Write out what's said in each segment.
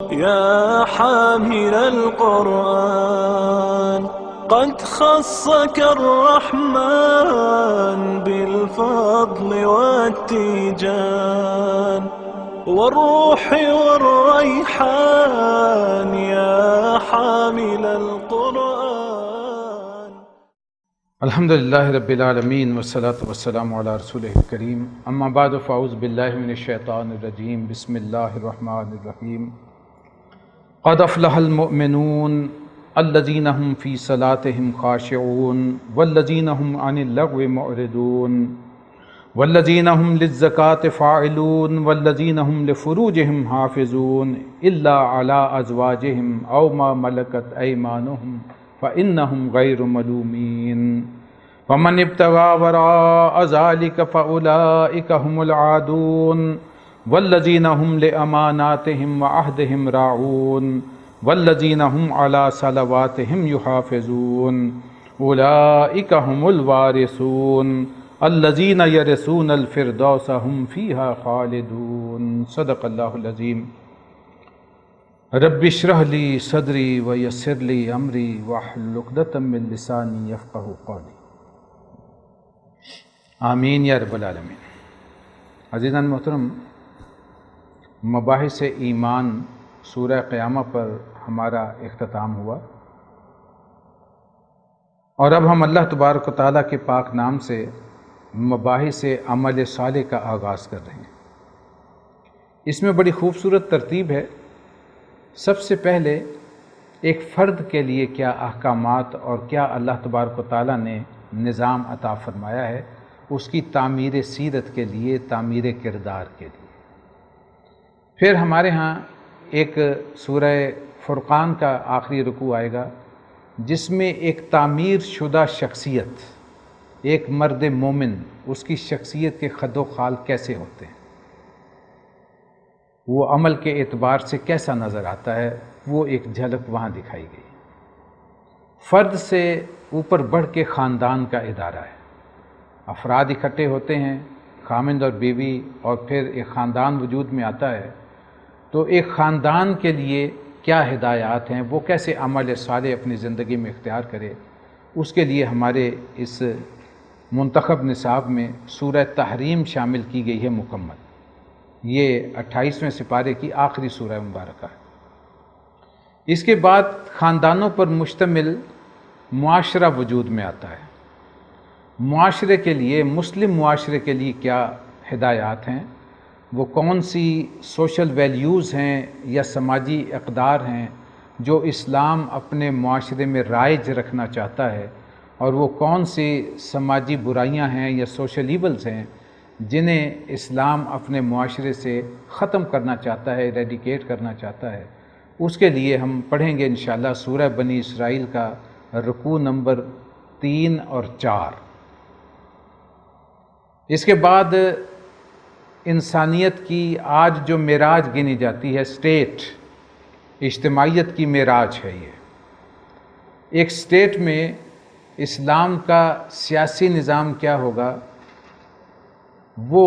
يا حامل القرآن قد خصك الرحمن بالفضل والتيجان والروح والريحان يا حامل القرآن. الحمد للہ رب العالمین والصلاة والسلام علی رسولہ الکریم، اما بعد فاعوذ باللہ من الشیطان الرجیم، بسم اللہ الرحمن الرحیم۔ قد افلح المؤمنون الذین هم فی صلاتهم خاشعون والذین هم عن اللغو معرضون والذین هم للزکاة فاعلون والذین هم لفروجهم حافظون الا علی ازواجهم او ما ملکت ایمانهم فإنهم غیر ملومین ومن ابتغى وراء ذلك فأولئك هم العادون والذین هم لأماناتهم وعهدهم راعون والذین هم على صلواتهم يحافظون أولئك هم الوارثون الذین يرثون الفردوس هم فيها خالدون۔ صدق اللہ العظیم۔ رب اشرح لی صدری ویسر لی امری واحلل عقدۃ من لسانی یفقہوا قولی۔ آمین یا رب العالمین۔ عزیزان محترم، مباحث ایمان سورہ قیامہ پر ہمارا اختتام ہوا، اور اب ہم اللہ تبارک و تعالیٰ کے پاک نام سے مباحث عمل صالح کا آغاز کر رہے ہیں۔ اس میں بڑی خوبصورت ترتیب ہے۔ سب سے پہلے ایک فرد کے لیے کیا احکامات اور کیا اللہ تبارک و تعالیٰ نے نظام عطا فرمایا ہے، اس کی تعمیر سیرت کے لیے، تعمیر کردار کے لیے۔ پھر ہمارے ہاں ایک سورہ فرقان کا آخری رکوع آئے گا، جس میں ایک تعمیر شدہ شخصیت، ایک مرد مومن، اس کی شخصیت کے خد و خال کیسے ہوتے ہیں، وہ عمل کے اعتبار سے کیسا نظر آتا ہے، وہ ایک جھلک وہاں دکھائی گئی۔ فرد سے اوپر بڑھ کے خاندان کا ادارہ ہے، افراد اکٹھے ہوتے ہیں، خامند اور بیوی، اور پھر ایک خاندان وجود میں آتا ہے۔ تو ایک خاندان کے لیے کیا ہدایات ہیں، وہ کیسے عمل صالح اپنی زندگی میں اختیار کرے، اس کے لیے ہمارے اس منتخب نصاب میں سورہ تحریم شامل کی گئی ہے مکمل۔ یہ 28ویں سپارے کی آخری سورہ مبارکہ ہے۔ اس کے بعد خاندانوں پر مشتمل معاشرہ وجود میں آتا ہے۔ معاشرے کے لیے، مسلم معاشرے کے لیے کیا ہدایات ہیں، وہ کون سی سوشل ویلیوز ہیں یا سماجی اقدار ہیں جو اسلام اپنے معاشرے میں رائج رکھنا چاہتا ہے، اور وہ کون سی سماجی برائیاں ہیں یا سوشل ایولز ہیں جنہیں اسلام اپنے معاشرے سے ختم کرنا چاہتا ہے، ایریڈیکیٹ کرنا چاہتا ہے۔ اس کے لیے ہم پڑھیں گے انشاءاللہ سورہ بنی اسرائیل کا رکوع نمبر 3 اور 4۔ اس کے بعد انسانیت کی آج جو معراج گنی جاتی ہے، اسٹیٹ، اجتماعیت کی معراج ہے یہ۔ ایک اسٹیٹ میں اسلام کا سیاسی نظام کیا ہوگا، وہ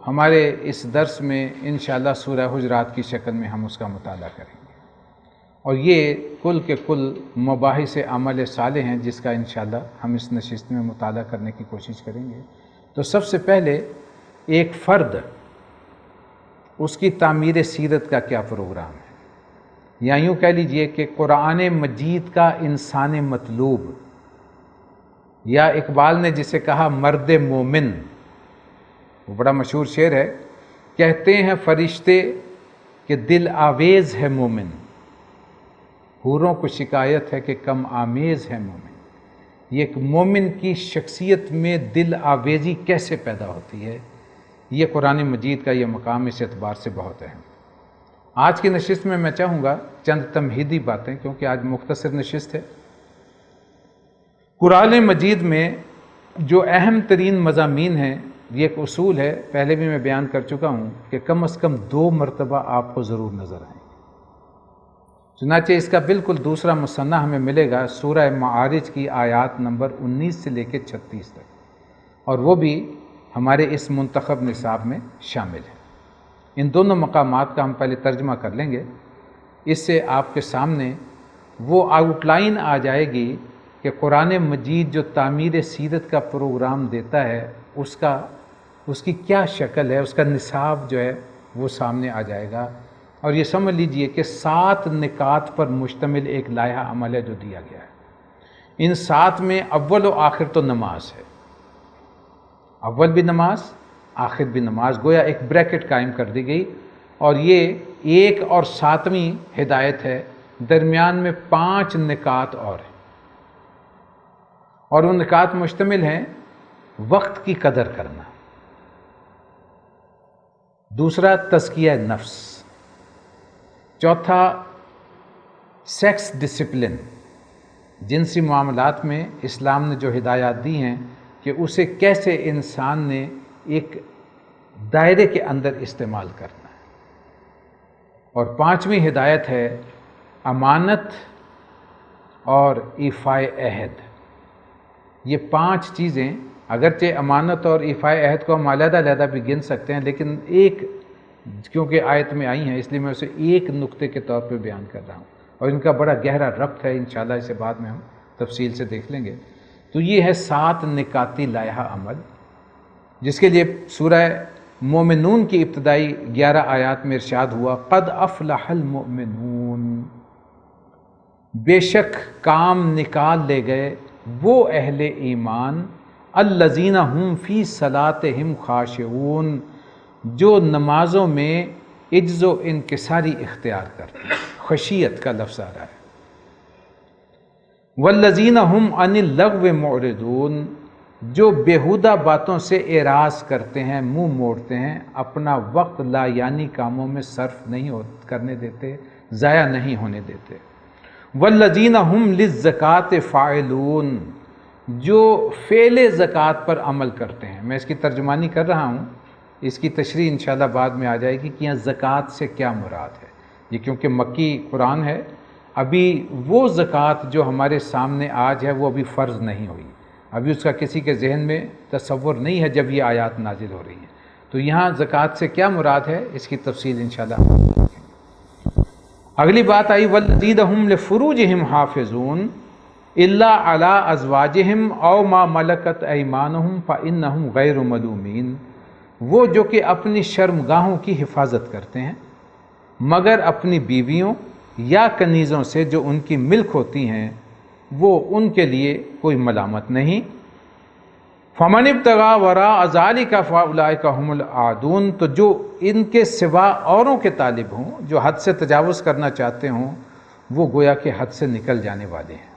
ہمارے اس درس میں انشاءاللہ سورہ حجرات کی شکل میں ہم اس کا مطالعہ کریں گے، اور یہ کل کے کل مباحث عمل صالح ہیں جس کا انشاءاللہ ہم اس نشست میں مطالعہ کرنے کی کوشش کریں گے۔ تو سب سے پہلے ایک فرد، اس کی تعمیر سیرت کا کیا پروگرام ہے، یا یوں کہہ لیجئے کہ قرآن مجید کا انسان مطلوب، یا اقبال نے جسے کہا مرد مومن، وہ بڑا مشہور شعر ہے، کہتے ہیں فرشتے کہ دل آویز ہے مومن، حوروں کو شکایت ہے کہ کم آمیز ہے مومن۔ یہ ایک مومن کی شخصیت میں دل آویزی کیسے پیدا ہوتی ہے، یہ قرآن مجید کا یہ مقام اس اعتبار سے بہت اہم۔ آج کی نشست میں چاہوں گا چند تمہیدی باتیں، کیونکہ آج مختصر نشست ہے۔ قرآن مجید میں جو اہم ترین مضامین ہیں، یہ ایک اصول ہے، پہلے بھی میں بیان کر چکا ہوں کہ کم از کم 2 مرتبہ آپ کو ضرور نظر آئیں۔ چنانچہ اس کا بالکل دوسرا مثنیٰ ہمیں ملے گا سورہ معارج کی آیات نمبر 19 سے لے کے 36 تک، اور وہ بھی ہمارے اس منتخب نصاب میں شامل ہے۔ ان دونوں مقامات کا ہم پہلے ترجمہ کر لیں گے، اس سے آپ کے سامنے وہ آؤٹ لائن آ جائے گی کہ قرآن مجید جو تعمیر سیرت کا پروگرام دیتا ہے اس کی کیا شکل ہے، اس کا نصاب جو ہے وہ سامنے آ جائے گا۔ اور یہ سمجھ لیجئے کہ 7 نکات پر مشتمل ایک لائحہ عمل ہے جو دیا گیا ہے۔ ان 7 میں اول و آخر تو نماز ہے، اول بھی نماز آخر بھی نماز، گویا ایک بریکٹ قائم کر دی گئی، اور یہ 1 اور 7ویں ہدایت ہے، درمیان میں 5 نکات اور ہیں، اور وہ نکات مشتمل ہیں وقت کی قدر کرنا، دوسرا تزکیہ نفس، چوتھا سیکس ڈسپلن، جنسی معاملات میں اسلام نے جو ہدایات دی ہیں کہ اسے کیسے انسان نے ایک دائرے کے اندر استعمال کرنا ہے، اور 5ویں ہدایت ہے امانت اور ایفائے عہد۔ یہ 5 چیزیں، اگرچہ امانت اور ایفائے عہد کو ہم علیحدہ علیحدہ بھی گن سکتے ہیں، لیکن ایک کیونکہ آیت میں آئی ہیں اس لیے میں اسے ایک نقطے کے طور پہ بیان کر رہا ہوں، اور ان کا بڑا گہرا ربط ہے، انشاءاللہ اسے بعد میں ہم تفصیل سے دیکھ لیں گے۔ تو یہ ہے 7 نکاتی لائحہ عمل، جس کے لیے سورہ مومنون کی ابتدائی 11 آیات میں ارشاد ہوا قد افلح المؤمنون، بے شک کام نکال لے گئے وہ اہل ایمان، الذین هم فی صلاتہم خاشعون، جو نمازوں میں عجز و انکساری اختیار کرتے ہیں، خشیت کا لفظ آ رہا ہے، والذین هم عن اللغو معرضون، جو بیہودہ باتوں سے اعراض کرتے ہیں، منہ موڑتے ہیں، اپنا وقت لا یعنی کاموں میں صرف نہیں کرنے دیتے، ضائع نہیں ہونے دیتے، والذین هم للزکاۃ فاعلون، جو فعل زکوٰۃ پر عمل کرتے ہیں۔ میں اس کی ترجمانی کر رہا ہوں، اس کی تشریح انشاءاللہ بعد میں آ جائے گی کہ یہاں زکوٰۃ سے کیا مراد ہے، یہ کیونکہ مکی قرآن ہے، ابھی وہ زکوٰۃ جو ہمارے سامنے آج ہے وہ ابھی فرض نہیں ہوئی، ابھی اس کا کسی کے ذہن میں تصور نہیں ہے جب یہ آیات نازل ہو رہی ہیں، تو یہاں زکوٰۃ سے کیا مراد ہے اس کی تفصیل انشاءاللہ۔ اگلی بات آئی والذین هم لفروجہم حافظون الا علی ازواجہم او ما ملکت ایمانہم فانہم غیر ملومین، وہ جو کہ اپنی شرمگاہوں کی حفاظت کرتے ہیں مگر اپنی بیویوں یا کنیزوں سے جو ان کی ملک ہوتی ہیں، وہ ان کے لیے کوئی ملامت نہیں۔ فمن ابتغى وراء ذلك فاولئک هم العادون، تو جو ان کے سوا اوروں کے طالب ہوں، جو حد سے تجاوز کرنا چاہتے ہوں، وہ گویا کہ حد سے نکل جانے والے ہیں۔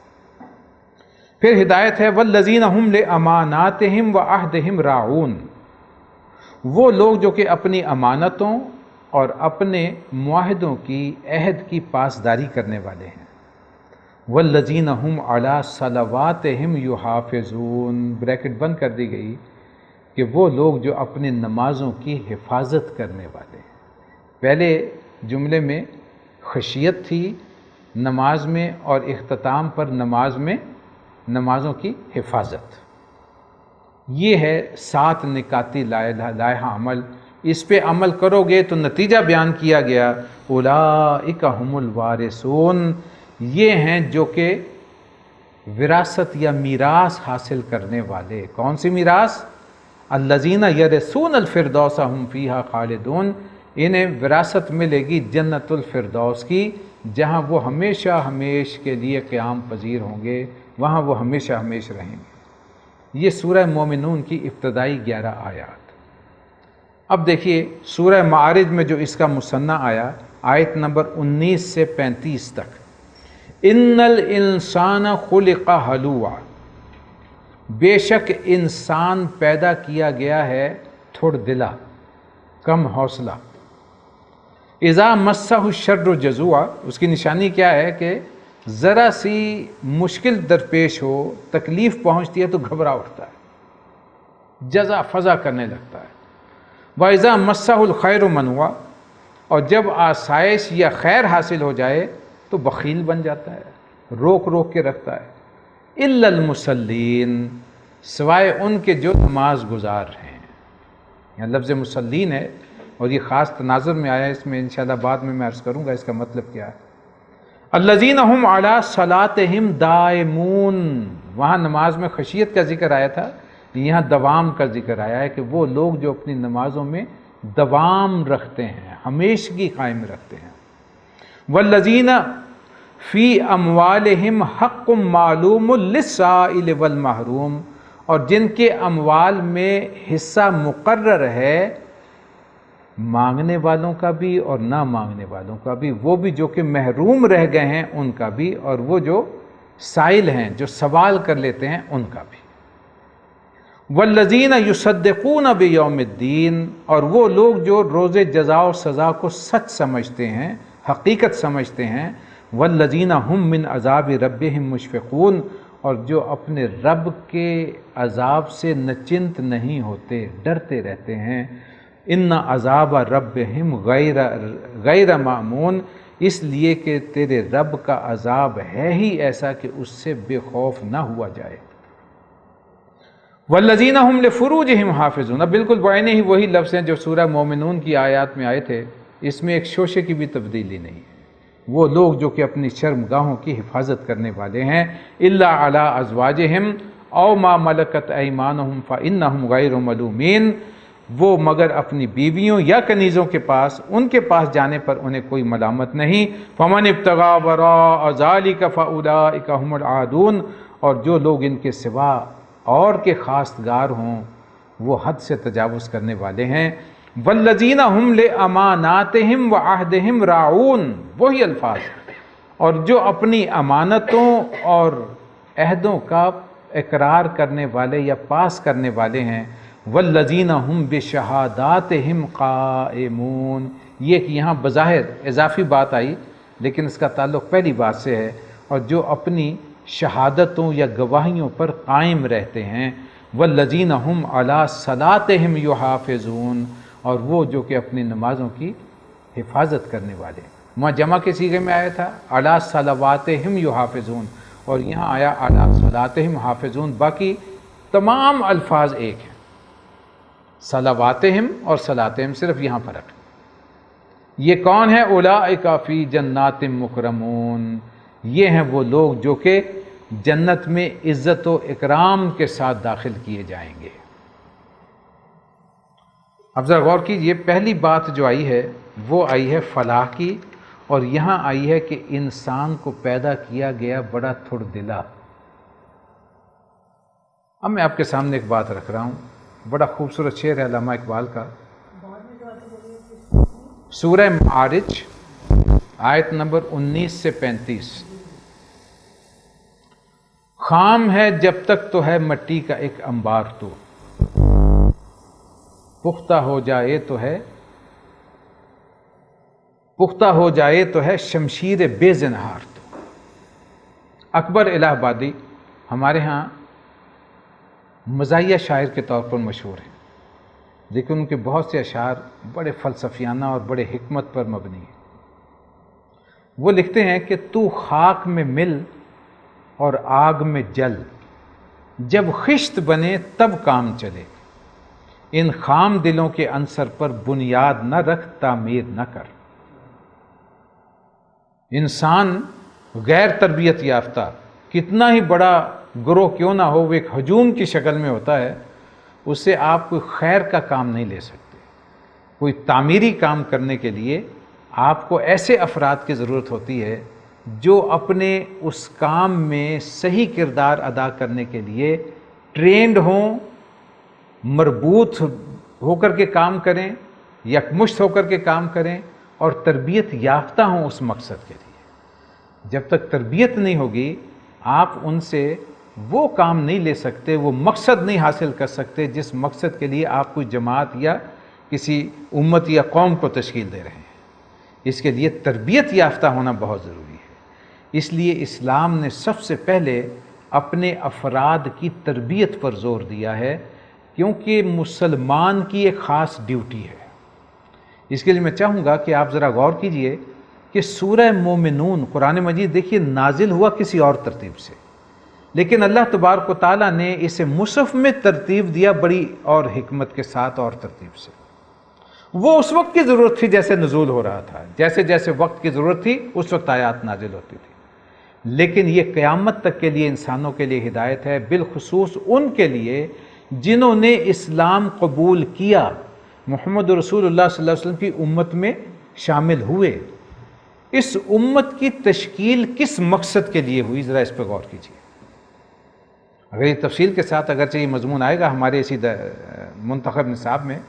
پھر ہدایت ہے والذین هم لاماناتہم وعہدہم راعون، وہ لوگ جو کہ اپنی امانتوں اور اپنے معاہدوں کی، عہد کی پاسداری کرنے والے ہیں۔ والذین هم علی صلواتہم یحافظون، بریکٹ بند کر دی گئی کہ وہ لوگ جو اپنی نمازوں کی حفاظت کرنے والے ہیں۔ پہلے جملے میں خشیت تھی نماز میں، اور اختتام پر نماز میں نمازوں کی حفاظت۔ یہ ہے 7 نکاتی لائحہ عمل، اس پہ عمل کرو گے تو نتیجہ بیان کیا گیا اولئک هم الوارثون، یہ ہیں جو کہ وراثت یا میراث حاصل کرنے والے۔ کون سی میراث؟ الذین یرثون الفردوس هم فیہا خالدون، انہیں وراثت ملے گی جنت الفردوس کی، جہاں وہ ہمیشہ ہمیش کے لیے قیام پذیر ہوں گے، وہاں وہ ہمیشہ ہمیش رہیں گے۔ یہ سورہ مومنون کی ابتدائی 11 آیات۔ اب دیکھیے سورہ معارج میں جو اس کا مثنیٰ آیا، آیت نمبر 19 سے 35 تک، ان الانسان خلق ہلوعا، بے شک انسان پیدا کیا گیا ہے تھوڑ دلا، کم حوصلہ، اذا مسہ الشر جزوعا، اس کی نشانی کیا ہے کہ ذرا سی مشکل درپیش ہو، تکلیف پہنچتی ہے تو گھبرا اٹھتا ہے، جزع فزع کرنے لگتا ہے۔ وَإِذَا مَسَّهُ الْخَيْرُ مَنُوعًا، اور جب آسائش یا خیر حاصل ہو جائے تو بخیل بن جاتا ہے، روک روک کے رکھتا ہے۔ إِلَّا الْمُصَلِّينَ، سوائے ان کے جو نماز گزار ہیں۔ یہاں لفظ مسلین ہے، اور یہ خاص تناظر میں آیا، اس میں انشاءاللہ بعد میں عرض کروں گا اس کا مطلب کیا ہے۔ الذین هم علی صلاتہم دائمون، وہاں نماز میں خشیت کا ذکر آیا تھا، یہاں دوام کا ذکر آیا ہے کہ وہ لوگ جو اپنی نمازوں میں دوام رکھتے ہیں، ہمیشگی قائم رکھتے ہیں۔ والذین فی اموالہم حق معلوم للسائل والمحروم، اور جن کے اموال میں حصہ مقرر ہے مانگنے والوں کا بھی اور نہ مانگنے والوں کا بھی، وہ بھی جو کہ محروم رہ گئے ہیں ان کا بھی، اور وہ جو سائل ہیں جو سوال کر لیتے ہیں ان کا بھی۔ والذین یصدقون بیوم الدین، اور وہ لوگ جو روز جزا و سزا کو سچ سمجھتے ہیں، حقیقت سمجھتے ہیں۔ والذین هم من عذاب ربہم مشفقون، اور جو اپنے رب کے عذاب سے نچنت نہیں ہوتے، ڈرتے رہتے ہیں۔ ان عذاب ربہم غیر مامون، اس لیے کہ تیرے رب کا عذاب ہے ہی ایسا کہ اس سے بے خوف نہ ہوا جائے۔ والذین هم لفروجہم حافظون، اب بالکل بعینہ ہی وہی لفظ ہیں جو سورہ مومنون کی آیات میں آئے تھے، اس میں ایک شوشے کی بھی تبدیلی نہیں ہے۔ وہ لوگ جو کہ اپنی شرمگاہوں کی حفاظت کرنے والے ہیں، الا علی ازواجہم او ما ملکت ایمانہم فانہم غیر ملومین، وہ مگر اپنی بیویوں یا کنیزوں کے پاس، ان کے پاس جانے پر انہیں کوئی ملامت نہیں۔ فمن ابتغى وراء ذلك فاولئک هم العادون، اور جو لوگ ان کے سوا اور کے خواستگار ہوں وہ حد سے تجاوز کرنے والے ہیں۔ والذین هم لاماناتہم وعہدہم راعون، وہی الفاظ، اور جو اپنی امانتوں اور عہدوں کا اقرار کرنے والے یا پاس کرنے والے ہیں۔ والذین هم بشہاداتہم قائمون، یہ کہ یہاں بظاہر اضافی بات آئی لیکن اس کا تعلق پہلی بات سے ہے، اور جو اپنی شہادتوں یا گواہیوں پر قائم رہتے ہیں۔ والذین هم علی صلاتہم یحافظون، اور وہ جو کہ اپنی نمازوں کی حفاظت کرنے والے ہیں۔ وہاں جمع کے صیغے میں آیا تھا علی صلواتہم یحافظون، اور یہاں آیا علی صلاتہم حافظون، باقی تمام الفاظ ایک ہیں، صلواتہم اور صلاتہم، صرف یہاں فرق ہے۔ یہ کون ہے؟ اولئک فی جنات مکرمون، یہ ہیں وہ لوگ جو کہ جنت میں عزت و اکرام کے ساتھ داخل کیے جائیں گے۔ اب ذرا غور کیجئے، پہلی بات جو آئی ہے وہ آئی ہے فلاح کی، اور یہاں آئی ہے کہ انسان کو پیدا کیا گیا بڑا تھڑ دلا۔ اب میں آپ کے سامنے ایک بات رکھ رہا ہوں، بڑا خوبصورت شعر ہے علامہ اقبال کا، سورہ معارج آیت نمبر 19 سے 35۔ خام ہے جب تک تو ہے مٹی کا ایک انبار، تو پختہ ہو جائے تو ہے شمشیر بے زنہار۔ تو اکبر الہ آبادی ہمارے ہاں مزاحیہ شاعر کے طور پر مشہور ہیں، لیکن ان کے بہت سے اشعار بڑے فلسفیانہ اور بڑے حکمت پر مبنی ہیں۔ وہ لکھتے ہیں کہ تو خاک میں مل اور آگ میں جل، جب خشت بنے تب کام چلے، ان خام دلوں کے عنصر پر بنیاد نہ رکھ، تعمیر نہ کر۔ انسان غیر تربیت یافتہ کتنا ہی بڑا گروہ کیوں نہ ہو، وہ ایک ہجوم کی شکل میں ہوتا ہے، اس سے آپ کوئی خیر کا کام نہیں لے سکتے۔ کوئی تعمیری کام کرنے کے لیے آپ کو ایسے افراد کی ضرورت ہوتی ہے جو اپنے اس کام میں صحیح کردار ادا کرنے کے لیے ٹرینڈ ہوں، مربوط ہو کر کے کام کریں، یکمشت ہو کر کے کام کریں، اور تربیت یافتہ ہوں اس مقصد کے لیے۔ جب تک تربیت نہیں ہوگی آپ ان سے وہ کام نہیں لے سکتے، وہ مقصد نہیں حاصل کر سکتے جس مقصد کے لیے آپ کوئی جماعت یا کسی امت یا قوم کو تشکیل دے رہے ہیں۔ اس کے لیے تربیت یافتہ ہونا بہت ضروری ہے۔ اس لیے اسلام نے سب سے پہلے اپنے افراد کی تربیت پر زور دیا ہے، کیونکہ مسلمان کی ایک خاص ڈیوٹی ہے۔ اس کے لیے میں چاہوں گا کہ آپ ذرا غور کیجئے کہ سورہ مومنون قرآن مجید دیکھیے نازل ہوا کسی اور ترتیب سے، لیکن اللہ تبارک و تعالیٰ نے اسے مصحف میں ترتیب دیا بڑی اور حکمت کے ساتھ اور ترتیب سے۔ وہ اس وقت کی ضرورت تھی جیسے نزول ہو رہا تھا، جیسے جیسے وقت کی ضرورت تھی اس وقت آیات نازل ہوتی تھی، لیکن یہ قیامت تک کے لیے انسانوں کے لیے ہدایت ہے، بالخصوص ان کے لیے جنہوں نے اسلام قبول کیا، محمد رسول اللہ صلی اللہ علیہ وسلم کی امت میں شامل ہوئے۔ اس امت کی تشکیل کس مقصد کے لیے ہوئی، ذرا اس پہ غور کیجیے۔ اگر یہ تفصیل کے ساتھ اگرچہ یہ مضمون آئے گا ہمارے اسی منتخب نصاب میں،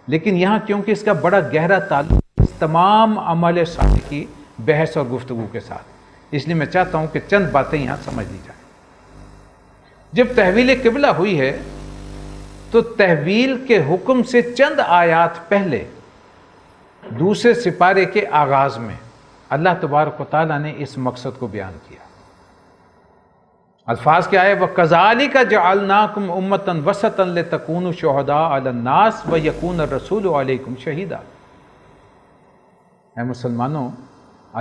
لیکن یہاں کیونکہ اس کا بڑا گہرا تعلق اس تمام عمل صالح کی بحث اور گفتگو کے ساتھ، اس لیے میں چاہتا ہوں کہ چند باتیں یہاں سمجھ لی جائیں۔ جب تحویل قبلہ ہوئی ہے تو تحویل کے حکم سے چند آیات پہلے دوسرے سپارے کے آغاز میں اللہ تبارک و تعالیٰ نے اس مقصد کو بیان کیا۔ الفاظ کیا ہے؟ وَكَذَلِكَ جَعَلْنَاكُمْ أُمَّةً وَسَطًا لِتَكُونُوا شُهَدَاءَ عَلَى النَّاسِ وَيَكُونَ الرَّسُولُ عَلَيْكُمْ شَهِيدًا۔ اے مسلمانوں،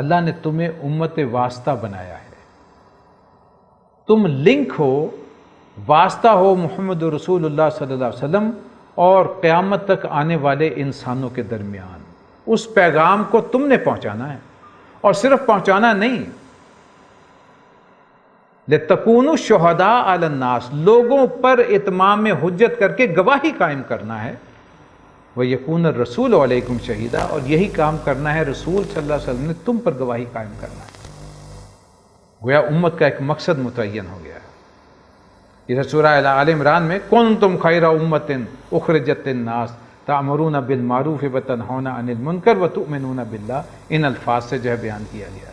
اللہ نے تمہیں امت واسطہ بنایا ہے، تم لنک ہو، واسطہ ہو محمد رسول اللہ صلی اللہ علیہ وسلم اور قیامت تک آنے والے انسانوں کے درمیان۔ اس پیغام کو تم نے پہنچانا ہے، اور صرف پہنچانا نہیں، لِتَكُونُوا شُهَدَاءَ عَلَى النَّاسِ، لوگوں پر اتمام حجت کر کے گواہی قائم کرنا ہے، وَيَكُونَ الرَّسُولُ عَلَيْكُمْ شَهِيدًا، اور یہی کام کرنا ہے، رسول صلی اللہ علیہ وسلم نے تم پر گواہی قائم کرنا ہے۔ گویا امت کا ایک مقصد متعین ہو گیا ہے۔ یہ سورہ آل عمران میں كُنتُمْ خَيْرَ أُمَّةٍ أُخْرِجَتْ لِلنَّاسِ تَأْمُرُونَ بِالْمَعْرُوفِ وَتَنْهَوْنَ عَنِ الْمُنكَرِ وَتُؤْمِنُونَ بِاللَّهِ، ان الفاظ سے جو ہے بیان کیا گیا،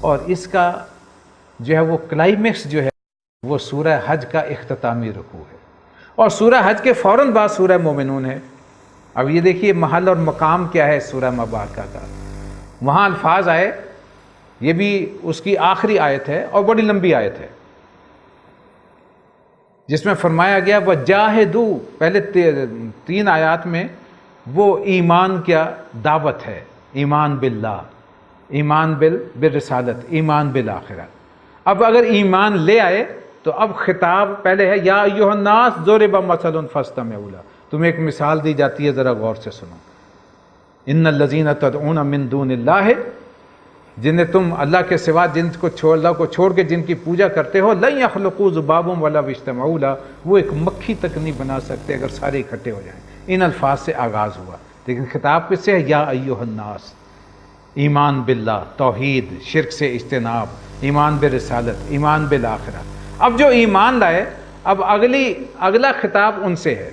اور اس کا جو ہے وہ کلائمیکس جو ہے وہ سورہ حج کا اختتامی رکوع ہے، اور سورہ حج کے فوراً بعد سورہ مومنون ہے۔ اب یہ دیکھیے محل اور مقام کیا ہے سورہ مبارکہ کا۔ وہاں الفاظ آئے، یہ بھی اس کی آخری آیت ہے اور بڑی لمبی آیت ہے، جس میں فرمایا گیا وَجَاهِدُوا، پہلے 3 آیات میں وہ ایمان کیا دعوت ہے، ایمان باللہ، ایمان بالرسالت، ایمان بالآخرہ۔ اب اگر ایمان لے آئے تو اب خطاب پہلے ہے یا ایھا الناس ضرب مثل فاستمعوا لہ، تمہیں ایک مثال دی جاتی ہے، ذرا غور سے سنو۔ ان الذین تدعون من دون اللہ، جنہیں تم اللہ کے سوا اللہ کو چھوڑ کے جن کی پوجا کرتے ہو، لن یخلقوا ذبابا ولو اجتمعوا لہ، وہ ایک مکھی تک نہیں بنا سکتے اگر سارے اکٹھے ہو جائیں۔ ان الفاظ سے آغاز ہوا، لیکن خطاب کس سے ہے؟ یا ایھا الناس، ایمان باللہ، توحید، شرک سے اجتناب، ایمان برسالت، ایمان بالآخرہ۔ اب جو ایمان لائے، اب اگلا خطاب ان سے ہے۔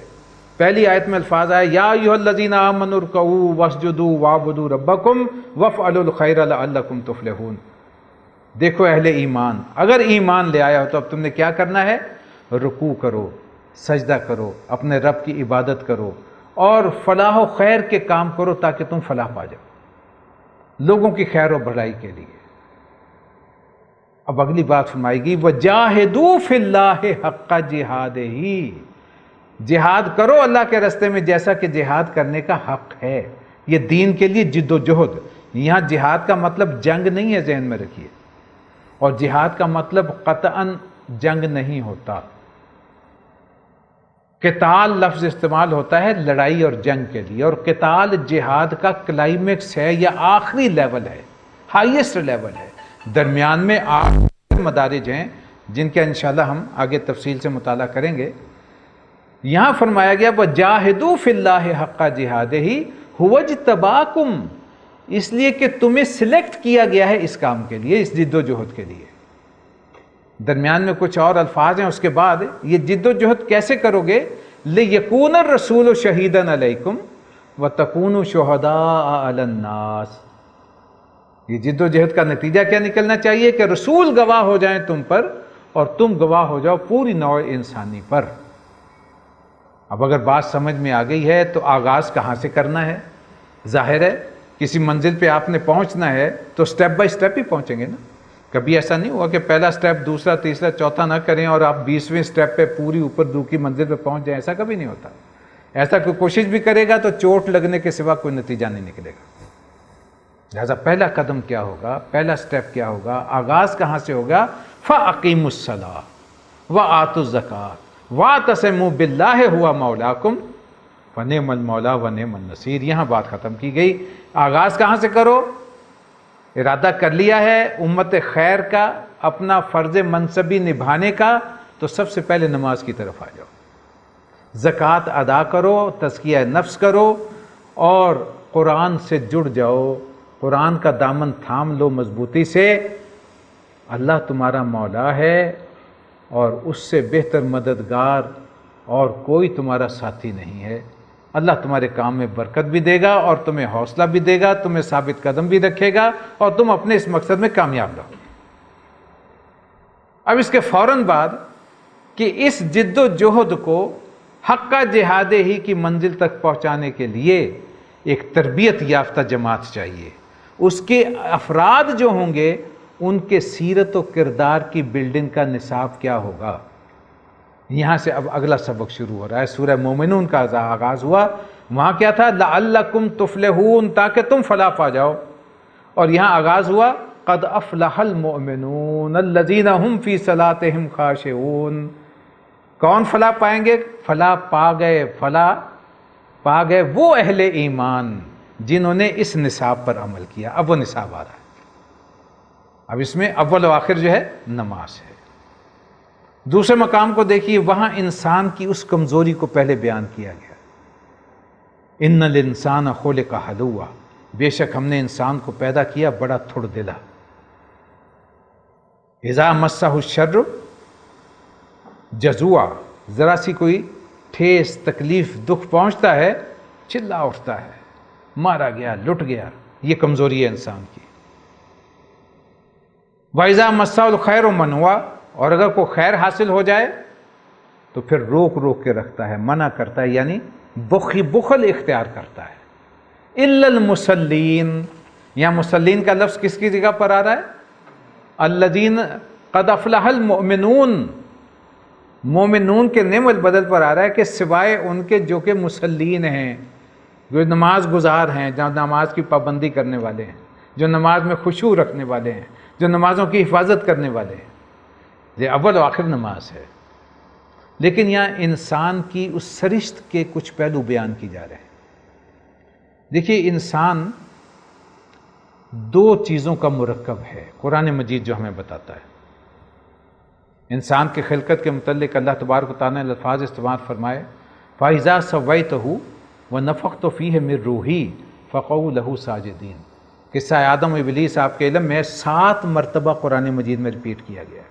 پہلی آیت میں الفاظ آئے یا ایھا الذین آمنوا ارکعوا واسجدوا واعبدوا ربکم وافعلوا الخیر لعلکم تفلحون۔ دیکھو اہل ایمان، اگر ایمان لے آیا ہو تو اب تم نے کیا کرنا ہے؟ رکوع کرو، سجدہ کرو، اپنے رب کی عبادت کرو، اور فلاح و خیر کے کام کرو تاکہ تم فلاح پا جاؤ، لوگوں کی خیر و بھلائی کے لیے۔ اب اگلی بات فرمائے گی وَجَاهِدُوا فِي اللَّهِ حَقَّ جِهَادِهِ، جہاد کرو اللہ کے راستے میں جیسا کہ جہاد کرنے کا حق ہے۔ یہ دین کے لیے جد و جہد، یہاں جہاد کا مطلب جنگ نہیں ہے، ذہن میں رکھیے، اور جہاد کا مطلب قطعاً جنگ نہیں ہوتا۔ قتال لفظ استعمال ہوتا ہے لڑائی اور جنگ کے لیے، اور قتال جہاد کا کلائمیکس ہے یا آخری لیول ہے، ہائیسٹ لیول ہے۔ درمیان میں 8 مدارج ہیں جن کے انشاءاللہ ہم آگے تفصیل سے مطالعہ کریں گے۔ یہاں فرمایا گیا وَجَاهِدُوا فِي اللَّهِ حَقَّ جِهَادِهِ هُوَ اجْتَبَاكُمْ، اس لیے کہ تمہیں سلیکٹ کیا گیا ہے اس کام کے لیے، اس جد و جہد کے لیے۔ درمیان میں کچھ اور الفاظ ہیں، اس کے بعد یہ جد و جہد کیسے کرو گے؟ لِيَكُونَ الرَّسُولُ شَهِيدًا عَلَيْكُمْ وَتَكُونُوا شُهَدَاءَ عَلَى النَّاسِ۔ یہ جد و جہد کا نتیجہ کیا نکلنا چاہیے؟ کہ رسول گواہ ہو جائیں تم پر، اور تم گواہ ہو جاؤ پوری نوع انسانی پر۔ اب اگر بات سمجھ میں آ گئی ہے تو آغاز کہاں سے کرنا ہے؟ ظاہر ہے کسی منزل پہ آپ نے پہنچنا ہے تو سٹیپ بائی سٹیپ ہی پہنچیں گے نا۔ کبھی ایسا نہیں ہوا کہ پہلا سٹیپ دوسرا تیسرا چوتھا نہ کریں اور آپ 20ویں سٹیپ پہ پوری اوپر دو کی منزل پہ پہنچ جائیں، ایسا کبھی نہیں ہوتا۔ ایسا کوئی کوشش بھی کرے گا تو چوٹ لگنے کے سوا کوئی نتیجہ نہیں نکلے گا۔ لہٰذا پہلا قدم کیا ہوگا، پہلا سٹیپ کیا ہوگا، آغاز کہاں سے ہوگا؟ فَأَقِیمُوا الصَّلَاةَ وَآتُوا الزَّکَاةَ وَاعْتَصِمُوا بِاللَّهِ هُوَ مَوْلَاکُمْ فنعم المولا ونعم النصیر. یہاں بات ختم کی گئی. آغاز کہاں سے کرو؟ ارادہ کر لیا ہے امت خیر کا، اپنا فرض منصبی نبھانے کا، تو سب سے پہلے نماز کی طرف آ جاؤ. زکوٰۃ ادا کرو، تزکیہ نفس کرو، اور قرآن سے جڑ جاؤ. قرآن کا دامن تھام لو مضبوطی سے. اللہ تمہارا مولا ہے اور اس سے بہتر مددگار اور کوئی تمہارا ساتھی نہیں ہے. اللہ تمہارے کام میں برکت بھی دے گا اور تمہیں حوصلہ بھی دے گا، تمہیں ثابت قدم بھی رکھے گا اور تم اپنے اس مقصد میں کامیاب رہو. اب اس کے فوراً بعد کہ اس جد و جہد کو حقہ جہاد ہی کی منزل تک پہنچانے کے لیے ایک تربیت یافتہ جماعت چاہیے. اس کے افراد جو ہوں گے ان کے سیرت و کردار کی بلڈنگ کا نصاب کیا ہوگا. یہاں سے اب اگلا سبق شروع ہو رہا ہے. سورہ مومنون کا آغاز ہوا. وہاں کیا تھا؟ لعلکم تفلحون، تاکہ تم فلاح پا جاؤ. اور یہاں آغاز ہوا قد افلح المؤمنون الذین هم فی صلاتهم خاشعون. کون فلاح پائیں گے؟ فلاح پا گئے وہ اہل ایمان جنہوں نے اس نصاب پر عمل کیا. اب وہ نصاب آ رہا ہے. اب اس میں اول و آخر جو ہے نماز ہے. دوسرے مقام کو دیکھیے، وہاں انسان کی اس کمزوری کو پہلے بیان کیا گیا. ان الانسان خلق ہلوعا، بے شک ہم نے انسان کو پیدا کیا بڑا تھڑ دلا. اذا مسہ الشر جزوعا، ذرا سی کوئی ٹھیس تکلیف دکھ پہنچتا ہے چلا اٹھتا ہے، مارا گیا لٹ گیا. یہ کمزوری ہے انسان کی. وَإِذَا مَسَّهُ الْخَيْرُ مَنُوعًا، اور اگر کوئی خیر حاصل ہو جائے تو پھر روک کے رکھتا ہے، منع کرتا ہے، یعنی بخل اختیار کرتا ہے. إِلَّا الْمُصَلِّينَ، یہاں مسلین کا لفظ کس کی جگہ پر آ رہا ہے؟ الَّذِينَ قَدْ أَفْلَحَ الْمُؤْمِنُونَ. مومنون کے نعم البدل پر آ رہا ہے کہ سوائے ان کے جو کہ مسلین ہیں، جو نماز گزار ہیں، جو نماز کی پابندی کرنے والے ہیں، جو نماز میں خشوع رکھنے والے ہیں، جو نمازوں کی حفاظت کرنے والے ہیں. یہ اول و آخر نماز ہے. لیکن یہاں انسان کی اس سرشت کے کچھ پہلو بیان کی جا رہے ہیں. دیکھیے، انسان دو چیزوں کا مرکب ہے. قرآن مجید جو ہمیں بتاتا ہے انسان کی خلقت کے متعلق، اللہ تبارک و تعالیٰ نے الفاظ استعمال فرمائے فَإِذَا سَوَّيْتُهُ وَنَفَخْتُ فِيهِ مِن رُوحِي فَقَعُوا لَهُ سَاجِدِينَ. قصہ آدم و ابلیس آپ کے علم میں 7 مرتبہ قرآن مجید میں ریپیٹ کیا گیا ہے.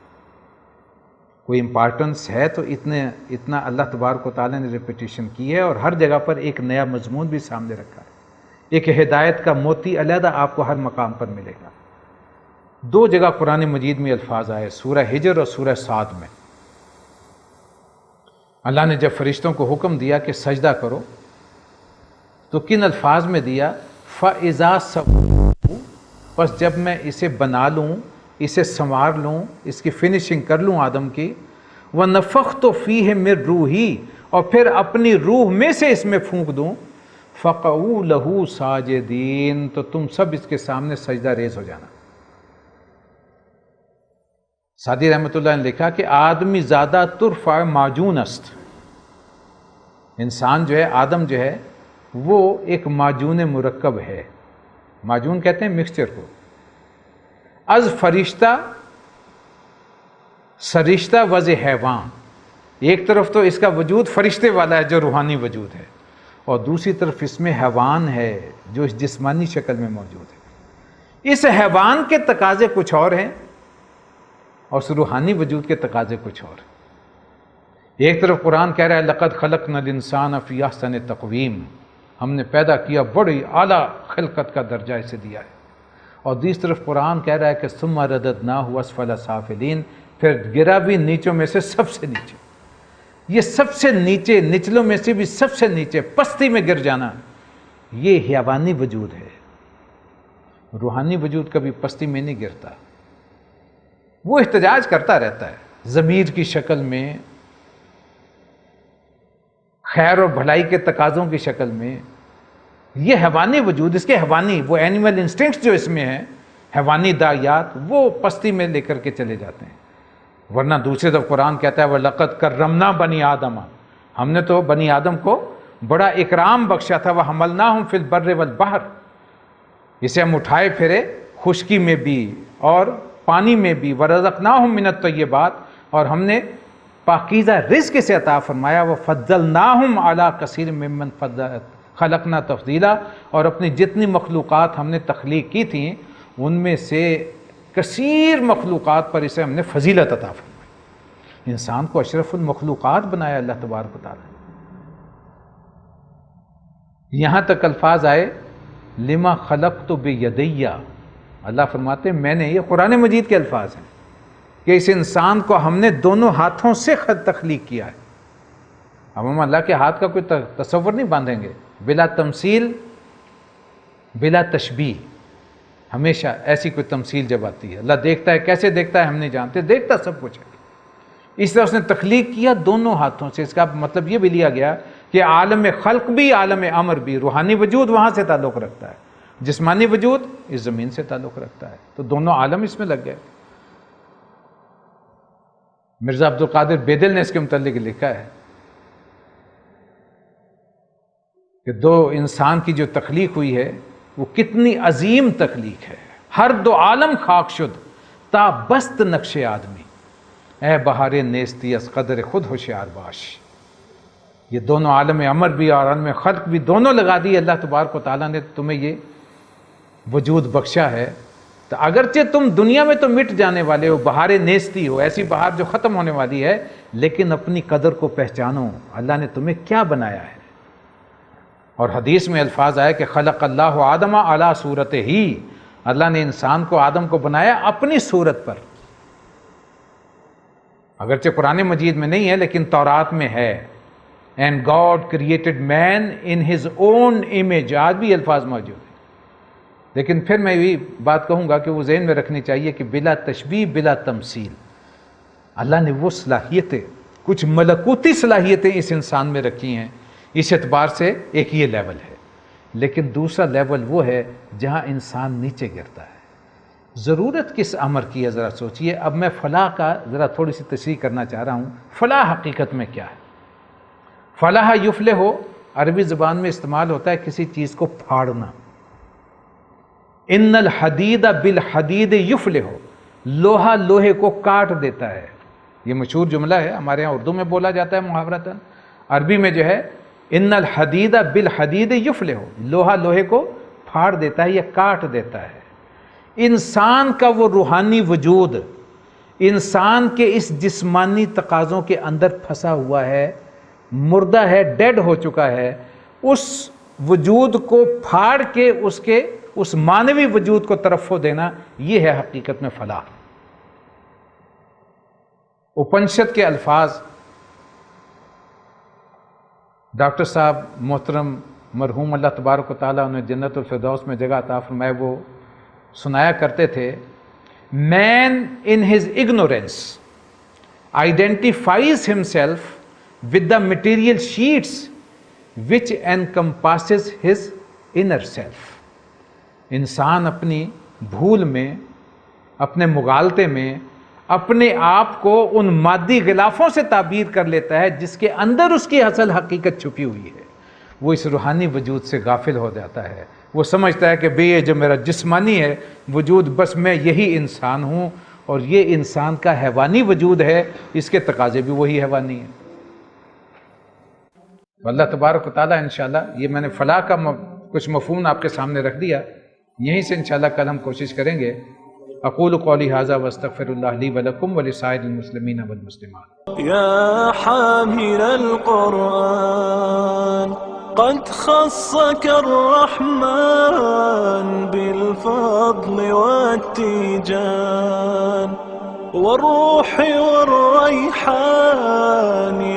کوئی امپارٹنس ہے تو اتنا اللہ تبارک و تعالیٰ نے ریپیٹیشن کی ہے، اور ہر جگہ پر ایک نیا مضمون بھی سامنے رکھا ہے. ایک ہدایت کا موتی علیحدہ آپ کو ہر مقام پر ملے گا. 2 جگہ قرآن مجید میں الفاظ آئے، سورہ ہجر اور سورہ صاد میں. اللہ نے جب فرشتوں کو حکم دیا کہ سجدہ کرو تو کن الفاظ میں دیا؟ فَإِذَا سَوَّيْتُهُ، پس جب میں اسے بنا لوں، اسے سنوار لوں، اس کی فنشنگ کر لوں آدم کی. وَنَفَخْتُ فِيهِ مِن رُوحِي، اور پھر اپنی روح میں سے اس میں پھونک دوں. فَقَعُوا لَهُ سَاجِدِينَ، تو تم سب اس کے سامنے سجدہ ریز ہو جانا. سعدی رحمۃ اللہ نے لکھا کہ آدمی زیادہ ترفع معجون است. انسان جو ہے، آدم جو ہے، وہ ایک معجون مرکب ہے. معجون کہتے ہیں مکسچر کو. از فرشتہ سرشتہ وز حیوان، ایک طرف تو اس کا وجود فرشتے والا ہے جو روحانی وجود ہے، اور دوسری طرف اس میں حیوان ہے جو اس جسمانی شکل میں موجود ہے. اس حیوان کے تقاضے کچھ اور ہیں اور اس روحانی وجود کے تقاضے کچھ اور. ایک طرف قرآن کہہ رہا ہے لقد خلقنا الانسان فی احسن تقویم، ہم نے پیدا کیا بڑی اعلیٰ خلقت کا درجہ اسے دیا ہے. اور دوسری طرف قرآن کہہ رہا ہے کہ ثم رددناہ اسفل سافلین، پھر گرا بھی نیچوں میں سے سب سے نیچے. یہ سب سے نیچے، نچلوں میں سے بھی سب سے نیچے، پستی میں گر جانا، یہ حیوانی وجود ہے. روحانی وجود کبھی پستی میں نہیں گرتا، وہ احتجاج کرتا رہتا ہے ضمیر کی شکل میں، خیر اور بھلائی کے تقاضوں کی شکل میں. یہ حیوانی وجود، اس کے حیوانی وہ اینیمل انسٹنکٹس جو اس میں ہیں، حیوانی داعیات، وہ پستی میں لے کر کے چلے جاتے ہیں. ورنہ دوسری طرف قرآن کہتا ہے وَلَقَدْ كَرَّمْنَا بَنِي آدَمَ، ہم نے تو بنی آدم کو بڑا اکرام بخشا تھا، وَحَمَلْنَاهُمْ فِي الْبَرِّ وَالْبَحْرِ، اسے ہم اٹھائے پھرے خشکی میں بھی اور پانی میں بھی، وَرَزَقْنَاهُمْ مِنَ الطَّيِّبَاتِ، اور ہم نے پاکیزہ رزق سے عطا فرمایا، وَفَضَّلْنَاهُمْ عَلَى كَثِيرٍ مِّمَّنْ خَلَقْنَا تَفْضِيلًا، اور اپنی جتنی مخلوقات ہم نے تخلیق کی تھیں ان میں سے کثیر مخلوقات پر اسے ہم نے فضیلت عطا فرمائی۔ انسان کو اشرف المخلوقات بنایا اللہ تبارک و تعالیٰ۔ یہاں تک الفاظ آئے لما خلقت بیدی، اللہ فرماتے ہیں میں نے، یہ قرآن مجید کے الفاظ ہیں کہ اس انسان کو ہم نے دونوں ہاتھوں سے تخلیق کیا ہے۔ اب ہم اللہ کے ہاتھ کا کوئی تصور نہیں باندھیں گے، بلا تمثیل بلا تشبیہ، ہمیشہ ایسی کوئی تمثیل جب آتی ہے، اللہ دیکھتا ہے، کیسے دیکھتا ہے ہم نہیں جانتے، دیکھتا سب کچھ ہے۔ اس طرح اس نے تخلیق کیا دونوں ہاتھوں سے۔ اس کا مطلب یہ بھی لیا گیا کہ عالم خلق بھی عالم امر بھی، روحانی وجود وہاں سے تعلق رکھتا ہے، جسمانی وجود اس زمین سے تعلق رکھتا ہے، تو دونوں عالم اس میں لگ گئے۔ مرزا عبد القادر بیدل نے اس کے متعلق لکھا ہے کہ دو انسان کی جو تخلیق ہوئی ہے وہ کتنی عظیم تخلیق ہے۔ ہر دو عالم خاک شد تا بست نقش آدمی، اے بہار نیستی از قدر خود ہوشیار باش۔ یہ دونوں عالم امر بھی اور عالم خلق بھی دونوں لگا دی اللہ تبارک و تعالیٰ نے، تمہیں یہ وجود بخشا ہے۔ تو اگرچہ تم دنیا میں تو مٹ جانے والے ہو، بہار نیستی ہو، ایسی بہار جو ختم ہونے والی ہے، لیکن اپنی قدر کو پہچانو، اللہ نے تمہیں کیا بنایا ہے۔ اور حدیث میں الفاظ آئے کہ خلق اللہ آدم علی صورتہ ہی، اللہ نے انسان کو، آدم کو بنایا اپنی صورت پر۔ اگرچہ قرآن مجید میں نہیں ہے لیکن تورات میں ہے، and God created man in his own image, آج بھی الفاظ موجود ہیں۔ لیکن پھر میں یہ بات کہوں گا کہ وہ ذہن میں رکھنی چاہیے کہ بلا تشبیہ بلا تمثیل، اللہ نے وہ صلاحیتیں، کچھ ملکوتی صلاحیتیں اس انسان میں رکھی ہیں، اس اعتبار سے ایک یہ لیول ہے۔ لیکن دوسرا لیول وہ ہے جہاں انسان نیچے گرتا ہے۔ ضرورت کس امر کی ہے ذرا سوچئے۔ اب میں فلاح کا ذرا تھوڑی سی تشریح کرنا چاہ رہا ہوں۔ فلاح حقیقت میں کیا ہے؟ فلاح یفلح عربی زبان میں استعمال ہوتا ہے کسی چیز کو پھاڑنا۔ ان الحدید بالحدید یفلح، لوہا لوہے کو کاٹ دیتا ہے۔ یہ مشہور جملہ ہے، ہمارے یہاں اردو میں بولا جاتا ہے محاورتاً، عربی میں جو ہے ان الحدید بالحدید یفلح، لوہا لوہے کو پھاڑ دیتا ہے یا کاٹ دیتا ہے۔ انسان کا وہ روحانی وجود انسان کے اس جسمانی تقاضوں کے اندر پھنسا ہوا ہے، مردہ ہے، ڈیڈ ہو چکا ہے۔ اس وجود کو پھاڑ کے اس مانوی وجود کو ترفع دینا، یہ ہے حقیقت میں فلاح۔ اپنشد کے الفاظ ڈاکٹر صاحب محترم مرحوم اللہ تبارک و تعالیٰ انہیں جنت الفردوس میں جگہ عطا فرمائے، وہ سنایا کرتے تھے، man in his ignorance identifies himself with the material sheets which encompasses his inner self. انسان اپنی بھول میں، اپنے مغالطے میں اپنے آپ کو ان مادی غلافوں سے تعبیر کر لیتا ہے جس کے اندر اس کی اصل حقیقت چھپی ہوئی ہے۔ وہ اس روحانی وجود سے غافل ہو جاتا ہے۔ وہ سمجھتا ہے کہ بھئی یہ جو میرا جسمانی ہے وجود، بس میں یہی انسان ہوں، اور یہ انسان کا حیوانی وجود ہے، اس کے تقاضے بھی وہی حیوانی ہیں۔ اللہ تبارک و تعالیٰ انشاءاللہ، یہ میں نے فلاح کا کچھ مفہوم آپ کے سامنے رکھ دیا، یہیں سے انشاءاللہ کل ہم کوشش کریں گے۔ اقول قولی ھذا واستغفر اللہ لی ولکم ولسائر المسلمین والمسلمات۔ يا حامل القرآن قد خصك الرحمن بالفضل والتيجان والروح والريحان،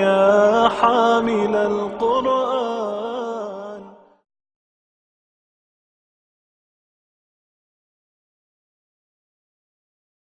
يا حامل القرآن